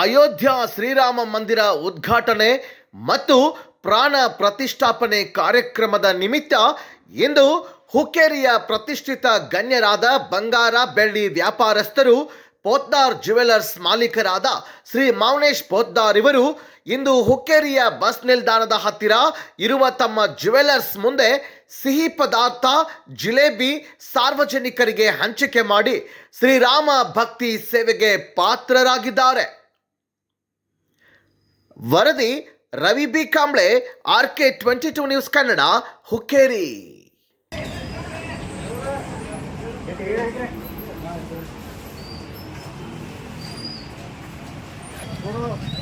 ಅಯೋಧ್ಯ ಶ್ರೀರಾಮ ಮಂದಿರ ಉದ್ಘಾಟನೆ ಮತ್ತು ಪ್ರಾಣ ಪ್ರತಿಷ್ಠಾಪನೆ ಕಾರ್ಯಕ್ರಮದ ನಿಮಿತ್ತ ಇಂದು ಹುಕ್ಕೇರಿಯ ಪ್ರತಿಷ್ಠಿತ ಗಣ್ಯರಾದ ಬಂಗಾರ ಬೆಳ್ಳಿ ವ್ಯಾಪಾರಸ್ಥರು ಪೋದ್ದಾರ್ ಜ್ಯುವೆಲರ್ಸ್ ಮಾಲೀಕರಾದ ಶ್ರೀ ಮೌನೇಶ್ ಪೋದ್ದಾರ್ ಇವರು ಇಂದು ಹುಕ್ಕೇರಿಯ ಬಸ್ ನಿಲ್ದಾಣದ ಹತ್ತಿರ ಇರುವ ತಮ್ಮ ಜ್ಯುವೆಲರ್ಸ್ ಮುಂದೆ ಸಿಹಿ ಪದಾರ್ಥ ಜಿಲೇಬಿ ಸಾರ್ವಜನಿಕರಿಗೆ ಹಂಚಿಕೆ ಮಾಡಿ ಶ್ರೀರಾಮ ಭಕ್ತಿ ಸೇವೆಗೆ ಪಾತ್ರರಾಗಿದ್ದಾರೆ. ವರದಿ Ravi B Kamble, RK22 news Kannada, Hukkeri. Bueno.